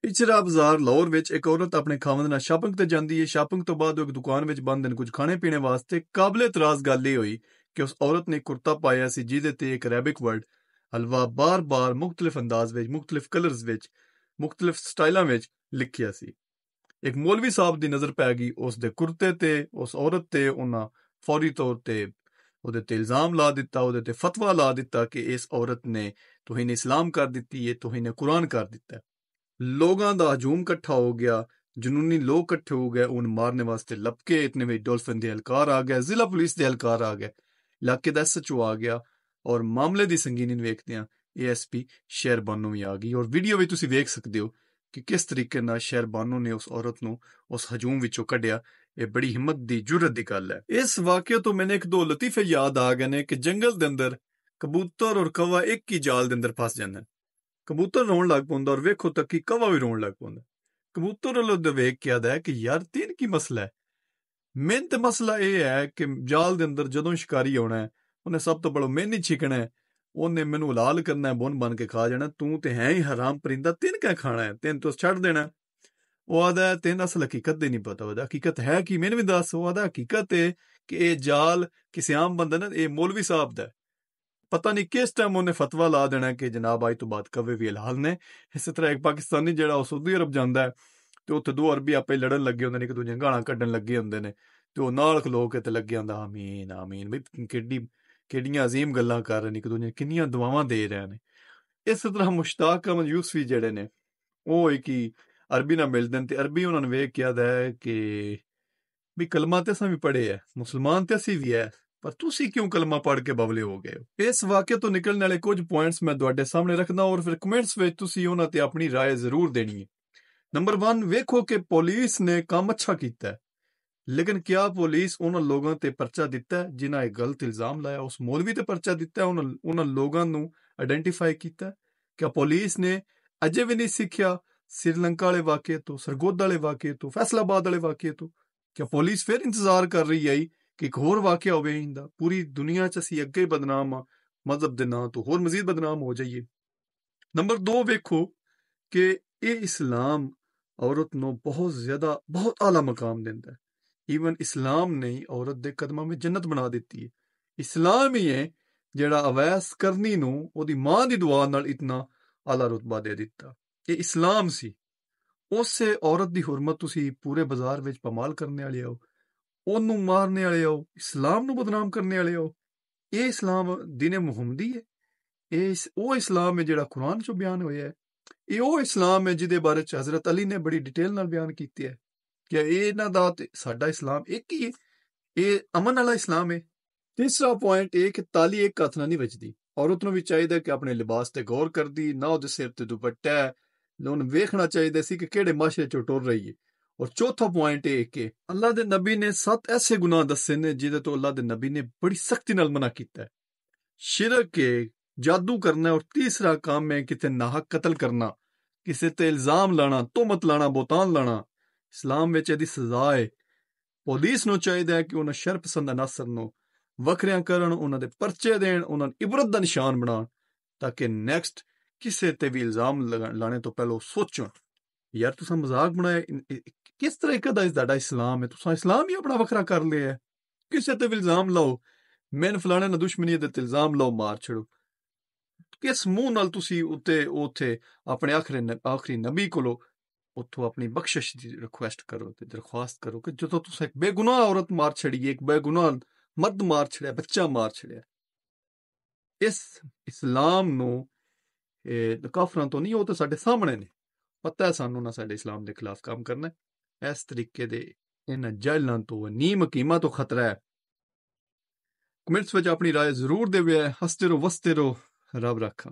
ਇਚਰਾ ਬਾਜ਼ਾਰ ਲਾਹੌਰ ਵਿੱਚ ਇੱਕ ਔਰਤ ਆਪਣੇ ਖਾਵੰਦ ਨਾਲ ਸ਼ਾਪਿੰਗ ਤੇ ਜਾਂਦੀ ਹੈ। ਸ਼ਾਪਿੰਗ ਤੋਂ ਬਾਅਦ ਉਹ ਇੱਕ ਦੁਕਾਨ ਵਿੱਚ ਬੰਦ ਹਨ ਕੁਝ ਖਾਣੇ ਪੀਣੇ ਵਾਸਤੇ। ਕਾਬਲੇ ਇਤਰਾਜ਼ ਗੱਲ ਇਹ ਹੋਈ ਕਿ ਉਸ ਔਰਤ ਨੇ ਕੁਰਤਾ ਪਾਇਆ ਸੀ ਜਿਹਦੇ ਤੇ ਇੱਕ ਅਰੈਬਿਕ ਵਰਡ ਹਲਵਾ ਬਾਰ-ਬਾਰ ਮੁਖਤਲਿਫ ਅੰਦਾਜ਼ ਵਿੱਚ, ਮੁਖਤਲਿਫ ਕਲਰਸ ਵਿੱਚ, ਮੁਖਤਲਿਫ ਸਟਾਈਲਾਂ ਵਿੱਚ ਲਿਖਿਆ ਸੀ। ਇੱਕ ਮੌਲਵੀ ਸਾਹਿਬ ਦੀ ਨਜ਼ਰ ਪੈ ਗਈ ਉਸ ਦੇ ਕੁਰਤੇ ਤੇ। ਉਸ ਔਰਤ ਤੇ ਉਹਨਾਂ ਫੌਰੀ ਤੌਰ ਤੇ ਉਹਦੇ ਤੇ ਇਲਜ਼ਾਮ ਲਾ ਦਿੱਤਾ, ਉਹਦੇ ਤੇ ਫਤਵਾ ਲਾ ਦਿੱਤਾ ਕਿ ਇਸ ਔਰਤ ਨੇ ਤੋਹੀਨ ਇਸਲਾਮ ਕਰ ਦਿੱਤੀ ਹੈ, ਤੋਹੀਨ ਕੁਰਾਨ ਕਰ ਦਿੱਤਾ। ਲੋਕਾਂ ਦਾ ਹਜੂਮ ਇਕੱਠਾ ਹੋ ਗਿਆ, ਜਨੂਨੀ ਲੋਕ ਇਕੱਠੇ ਹੋ ਗਏ ਉਹਨੂੰ ਮਾਰਨੇ ਵਾਸਤੇ ਲਪਕੇ। ਇਤਨੇ ਵਿੱਚ ਡੋਲਫਿਨ ਦੇ ਅਹਿਲਕਾਰ ਆ ਗਏ, ਜ਼ਿਲ੍ਹਾ ਪੁਲਿਸ ਦੇ ਅਹਿਲਕਾਰ ਆ ਗਏ, ਇਲਾਕੇ ਦਾ SHO ਆ ਗਿਆ ਔਰ ਮਾਮਲੇ ਦੀ ਸੰਗੀਨੀ ਨੂੰ ਵੇਖਦਿਆਂ ASP ਸ਼ਹਿਰ ਬਾਨੋ ਵੀ ਆ ਗਈ। ਔਰ ਵੀਡੀਓ ਵਿੱਚ ਤੁਸੀਂ ਵੇਖ ਸਕਦੇ ਹੋ ਕਿ ਕਿਸ ਤਰੀਕੇ ਨਾਲ ਸ਼ਹਿਰ ਬਾਨੋ ਨੇ ਉਸ ਔਰਤ ਨੂੰ ਉਸ ਹਜੂਮ ਵਿੱਚੋਂ ਕੱਢਿਆ। ਇਹ ਬੜੀ ਹਿੰਮਤ ਦੀ ਜੁਰਤ ਦੀ ਗੱਲ ਹੈ। ਇਸ ਵਾਕਿਆ ਤੋਂ ਮੈਨੂੰ ਇੱਕ ਦੋ ਲਤੀਫੇ ਯਾਦ ਆ ਗਏ ਨੇ ਕਿ ਜੰਗਲ ਦੇ ਅੰਦਰ ਕਬੂਤਰ ਔਰ ਕਵਾ ਇੱਕ ਹੀ ਜਾਲ ਦੇ ਅੰਦਰ ਫਸ ਜਾਂਦੇ। ਕਬੂਤਰ ਰੋਣ ਲੱਗ ਪੈਂਦਾ ਔਰ ਵੇਖੋ ਤੱਕ ਕਿ ਕਵਾ ਵੀ ਰੋਣ ਲੱਗ ਪੈਂਦਾ। ਕਬੂਤਰ ਵੱਲੋਂ ਵੇਖ ਕੇ ਆਦਾ ਹੈ ਕਿ ਯਾਰ ਤੀਨ ਕੀ ਮਸਲਾ ਹੈ। ਮੇਨ ਤੇ ਮਸਲਾ ਇਹ ਹੈ ਕਿ ਜਾਲ ਦੇ ਅੰਦਰ ਜਦੋਂ ਸ਼ਿਕਾਰੀ ਆਉਣਾ ਹੈ ਉਹਨੇ ਸਭ ਤੋਂ ਬੜਾ ਮੈਨੂੰ ਹੀ ਛਿਕਣਾ ਹੈ, ਉਹਨੇ ਮੈਨੂੰ ਹਲਾਲ ਕਰਨਾ ਹੈ, ਬੁਨ ਬਣ ਕੇ ਖਾ ਜਾਣਾ। ਤੂੰ ਤੇ ਹੈ ਹੀ ਹਰਾਮ ਪਰਿੰਦਾ, ਤਿੰਨ ਕਿਆ ਖਾਣਾ ਹੈ, ਤਿੰਨ ਤੋਂ ਛੱਡ ਦੇਣਾ। ਉਹ ਆਦਾ ਤਿੰਨ ਅਸਲ ਹਕੀਕਤ ਦੇ ਨਹੀਂ ਪਤਾ, ਉਹਦਾ ਹਕੀਕਤ ਹੈ ਕਿ ਮੈਨੂੰ ਵੀ ਦੱਸ। ਉਹ ਆਦਾ ਹਕੀਕਤ ਹੈ ਕਿ ਇਹ ਜਾਲ ਕਿਸੇ ਆਮ ਬੰਦਾ ਨਾ, ਇਹ ਮੌਲਵੀ ਸਾਹਿਬ ਦਾ ਪਤਾ ਨਹੀਂ ਕਿਸ ਟਾਈਮ ਉਹਨੇ ਫਤਵਾ ਲਾ ਦੇਣਾ ਕਿ ਜਨਾਬ ਅੱਜ ਤੋਂ ਬਾਅਦ ਕਵੇ ਵੀ ਹਲਾਲ ਨੇ। ਇਸੇ ਤਰ੍ਹਾਂ ਇੱਕ ਪਾਕਿਸਤਾਨੀ ਜਿਹੜਾ ਉਹ ਸਾਊਦੀ ਅਰਬ ਜਾਂਦਾ ਹੈ ਤੇ ਉੱਥੇ ਦੋ ਅਰਬੀ ਆਪੇ ਲੜਨ ਲੱਗੇ ਹੁੰਦੇ ਨੇ, ਇੱਕ ਦੂਜੇ ਗਾਲਾਂ ਕੱਢਣ ਲੱਗੇ ਹੁੰਦੇ ਨੇ ਤੇ ਉਹ ਨਾਲ ਖਲੋ ਕੇ ਤੇ ਲੱਗੇ ਹੁੰਦਾ ਆਮੀਨ ਆਮੀਨ, ਬਈ ਕਿਹੜੀਆਂ ਅਜ਼ੀਮ ਗੱਲਾਂ ਕਰ ਰਹੇ ਨੇ, ਇੱਕ ਦੂਜੇ ਕਿੰਨੀਆਂ ਦੁਆਵਾਂ ਦੇ ਰਹੇ ਨੇ। ਇਸੇ ਤਰ੍ਹਾਂ ਮੁਸ਼ਤਾਕ ਅਹਿਮਦ ਯੂਸਫੀ ਜਿਹੜੇ ਨੇ ਉਹ ਇੱਕ ਹੀ ਅਰਬੀ ਨਾਲ ਮਿਲਦੇ ਨੇ ਤੇ ਅਰਬੀ ਉਹਨਾਂ ਨੂੰ ਵੇਖ ਕੇ ਆਦਾ ਹੈ ਕਿ ਵੀ ਕਲਮਾ ਤੇ ਅਸਾਂ ਵੀ ਪੜ੍ਹੇ ਹੈ, ਮੁਸਲਮਾਨ ਤੇ ਅਸੀਂ ਵੀ ਹੈ, ਪਰ ਤੁਸੀਂ ਕਿਉਂ ਕਲਮਾ ਪੜ੍ਹ ਕੇ ਬਵਲੇ ਹੋ ਗਏ ਹੋ। ਇਸ ਵਾਕਿਆ ਤੋਂ ਨਿਕਲਣ ਵਾਲੇ ਕੁਝ ਪੁਆਇੰਟਸ ਮੈਂ ਤੁਹਾਡੇ ਸਾਹਮਣੇ ਰੱਖਦਾ ਔਰ ਫਿਰ ਕਮੈਂਟਸ ਵਿੱਚ ਤੁਸੀਂ ਉਹਨਾਂ ਤੇ ਆਪਣੀ ਰਾਏ ਜ਼ਰੂਰ ਦੇਣੀ ਹੈ। ਨੰਬਰ 1, ਵੇਖੋ ਕਿ ਪੁਲਿਸ ਨੇ ਕੰਮ ਅੱਛਾ ਕੀਤਾ ਹੈ, ਲੇਕਿਨ ਕਿਆ ਪੁਲਿਸ ਉਹਨਾਂ ਲੋਕਾਂ ਤੇ ਪਰਚਾ ਦਿੱਤਾ ਜਿਨ੍ਹਾਂ ਇਹ ਗਲਤ ਇਲਜ਼ਾਮ ਲਾਇਆ। ਉਸ ਮੌਲਵੀ ਤੇ ਪਰਚਾ ਦਿੱਤਾ, ਉਹਨਾਂ ਲੋਕਾਂ ਨੂੰ ਆਇਡੈਂਟੀਫਾਈ ਕੀਤਾ। ਕਿਆ ਪੁਲਿਸ ਨੇ ਅਜੇ ਵੀ ਨਹੀਂ ਸਿੱਖਿਆ ਸ੍ਰੀਲੰਕਾ ਵਾਲੇ ਵਾਕਿਏ ਤੋਂ, ਸਰਗੋਦਾ ਵਾਲੇ ਵਾਕਿਏ ਤੋਂ, ਫੈਸਲਾਬਾਦ ਵਾਲੇ ਵਾਕਿਏ ਤੋਂ? ਕਿਆ ਪੁਲਿਸ ਫਿਰ ਇੰਤਜ਼ਾਰ ਕਰ ਰਹੀ ਹੈ ਕਿ ਇੱਕ ਹੋਰ ਵਾਕਿਆ ਹੋਵੇ ਇੰਦਾ? ਪੂਰੀ ਦੁਨੀਆ 'ਚ ਅਸੀਂ ਅੱਗੇ ਬਦਨਾਮ ਆ ਮਜ਼ਹਬ ਦੇ ਨਾਂ ਤੋਂ, ਹੋਰ ਮਜ਼ੀਦ ਬਦਨਾਮ ਹੋ ਜਾਈਏ। ਨੰਬਰ 2, ਵੇਖੋ ਕਿ ਇਹ ਇਸਲਾਮ ਔਰਤ ਨੂੰ ਬਹੁਤ ਜ਼ਿਆਦਾ ਬਹੁਤ ਆਲਾ ਮਕਾਮ ਦਿੰਦਾ ਹੈ। ਈਵਨ ਇਸਲਾਮ ਨੇ ਔਰਤ ਦੇ ਕਦਮਾਂ ਵਿੱਚ ਜੰਨਤ ਬਣਾ ਦਿੱਤੀ ਹੈ। ਇਸਲਾਮ ਹੀ ਹੈ ਜਿਹੜਾ ਅਵੈਸ ਕਰਨੀ ਨੂੰ ਉਹਦੀ ਮਾਂ ਦੀ ਦੁਆ ਨਾਲ ਇਤਨਾ ਆਲਾ ਰੁਤਬਾ ਦੇ ਦਿੱਤਾ। ਇਹ ਇਸਲਾਮ ਸੀ। ਉਸੇ ਔਰਤ ਦੀ ਹੁਰਮਤ ਤੁਸੀਂ ਪੂਰੇ ਬਾਜ਼ਾਰ ਵਿੱਚ ਪਮਾਲ ਕਰਨੇ ਵਾਲੇ ਹੋ, ਉਹਨੂੰ ਮਾਰਨੇ ਵਾਲੇ ਹੋ, ਇਸਲਾਮ ਨੂੰ ਬਦਨਾਮ ਕਰਨੇ ਵਾਲੇ ਹੋ। ਇਹ ਇਸਲਾਮ ਦੀਨ ਮੁਹੰਮਦੀ ਹੈ? ਇਹ ਉਹ ਇਸਲਾਮ ਹੈ ਜਿਹੜਾ ਕੁਰਾਨ 'ਚੋਂ ਬਿਆਨ ਹੋਇਆ ਹੈ? ਇਹ ਉਹ ਇਸਲਾਮ ਹੈ ਜਿਹਦੇ ਬਾਰੇ 'ਚ ਹਜ਼ਰਤ ਅਲੀ ਨੇ ਬੜੀ ਡਿਟੇਲ ਨਾਲ ਬਿਆਨ ਕੀਤੀ ਹੈ? ਕਿ ਇਹਨਾਂ ਦਾ ਤੇ ਸਾਡਾ ਇਸਲਾਮ ਇੱਕ ਹੀ ਹੈ? ਇਹ ਅਮਨ ਵਾਲਾ ਇਸਲਾਮ ਹੈ? ਤੀਸਰਾ ਪੁਆਇੰਟ ਇਹ ਕਿ ਤਾਲੀ ਇੱਕ ਹੱਥ ਨਾਲ ਨਹੀਂ ਵੱਜਦੀ। ਔਰਤ ਨੂੰ ਵੀ ਚਾਹੀਦਾ ਕਿ ਆਪਣੇ ਲਿਬਾਸ ਤੇ ਗੌਰ ਕਰਦੀ, ਨਾ ਉਹਦੇ ਸਿਰ ਤੇ ਦੁਪੱਟਾ ਹੈ, ਉਹਨੂੰ ਵੇਖਣਾ ਚਾਹੀਦਾ ਸੀ ਕਿ ਕਿਹੜੇ ਮਾਸ਼ਰੇ 'ਚੋਂ ਟੁਰ ਰਹੀ ਹੈ। ਔਰ ਚੌਥਾ ਪੁਆਇੰਟ ਇਹ ਕਿ ਅੱਲਾਹ ਦੇ ਨਬੀ ਨੇ 7 ਐਸੇ ਗੁਨਾਹ ਦੱਸੇ ਨੇ ਜਿਹਦੇ ਤੋਂ ਅੱਲਾਹ ਦੇ ਨਬੀ ਨੇ ਬੜੀ ਸਖਤੀ ਨਾਲ ਮਨਾ ਕੀਤਾ ਹੈ। ਸ਼ਿਰਕ ਹੈ, ਜਾਦੂ ਕਰਨਾ, ਔਰ ਤੀਸਰਾ ਕੰਮ ਹੈ ਕਿਤੇ ਨਾਹਕ ਕਤਲ ਕਰਨਾ, ਕਿਸੇ ਤੇ ਇਲਜ਼ਾਮ ਲਾਣਾ, ਤੋਹਮਤ ਲਾਣਾ, ਬੋਤਾਨ ਲਾਣਾ। ਇਸਲਾਮ ਵਿੱਚ ਇਹਦੀ ਸਜ਼ਾ ਹੈ। ਪੁਲਿਸ ਨੂੰ ਚਾਹੀਦਾ ਹੈ ਕਿ ਉਹਨਾਂ ਸ਼ਰਪਸੰਦ ਅਨਾਸਰ ਨੂੰ ਵੱਖਰਿਆਂ ਕਰਨ, ਉਹਨਾਂ ਦੇ ਪਰਚੇ ਦੇਣ, ਉਹਨਾਂ ਨੂੰ ਇਬਰਤ ਦਾ ਨਿਸ਼ਾਨ ਬਣਾਉਣ, ਤਾਂ ਕਿ ਨੈਕਸਟ ਕਿਸੇ ਤੇ ਵੀ ਇਲਜ਼ਾਮ ਲਾਣੇ ਤੋਂ ਪਹਿਲਾਂ ਸੋਚਣ ਯਾਰ ਤੁਸੀਂ ਮਜ਼ਾਕ ਬਣਾਇਆ, ਕਿਸ ਤਰੀਕੇ ਦਾ ਤੁਹਾਡਾ ਇਸਲਾਮ ਹੈ? ਤੁਸੀਂ ਇਸਲਾਮ ਹੀ ਆਪਣਾ ਵੱਖਰਾ ਕਰ ਲਿਆ। ਕਿਸੇ ਤੇ ਵੀ ਇਲਜ਼ਾਮ ਲਾਓ, ਮੈਨ ਫਲਾਣੇ ਨਾਲ ਦੁਸ਼ਮਣੀ ਦੇ ਤੇ ਇਲਜ਼ਾਮ ਲਾਓ, ਮਾਰ ਛੜੋ। ਕਿਸ ਮੂੰਹ ਨਾਲ ਤੁਸੀਂ ਉੱਥੇ ਆਪਣੇ ਆਖਰੀ ਨਬੀ ਕੋਲੋਂ ਉੱਥੋਂ ਆਪਣੀ ਬਖਸ਼ਿਸ਼ ਦੀ ਰਿਕੁਐਸਟ ਕਰੋ ਤੇ ਦਰਖਾਸਤ ਕਰੋ ਕਿ ਜਦੋਂ ਤੁਸੀਂ ਇੱਕ ਬੇਗੁਨਾਹ ਔਰਤ ਮਾਰ ਛੜੀਏ, ਇੱਕ ਬੇਗੁਨਾਹ ਮਰਦ ਮਾਰ ਛੜਿਆ, ਬੱਚਾ ਮਾਰ ਛੜਿਆ। ਇਸ ਇਸਲਾਮ ਨੂੰ ਕਾਫਰਾਂ ਤੋਂ ਨਹੀਂ, ਉਹ ਤਾਂ ਸਾਡੇ ਸਾਹਮਣੇ ਨੇ, ਪਤਾ ਹੈ ਸਾਨੂੰ ਨਾ ਸਾਡੇ ਇਸਲਾਮ ਦੇ ਖਿਲਾਫ ਕੰਮ ਕਰਨਾ। ਇਸ ਤਰੀਕੇ ਦੇ ਇਹਨਾਂ ਜਾਇਲਾਂ ਤੋਂ, ਨੀਮ ਹਕੀਮਾਂ ਤੋਂ ਖਤਰਾ ਹੈ। ਕਮੈਂਟਸ ਵਿੱਚ ਆਪਣੀ ਰਾਏ ਜ਼ਰੂਰ ਦੇਵੇ। ਹੱਸਦੇ ਰਹੋ, ਵਸਦੇ ਰਹੋ, ਰੱਬ ਰੱਖਾ।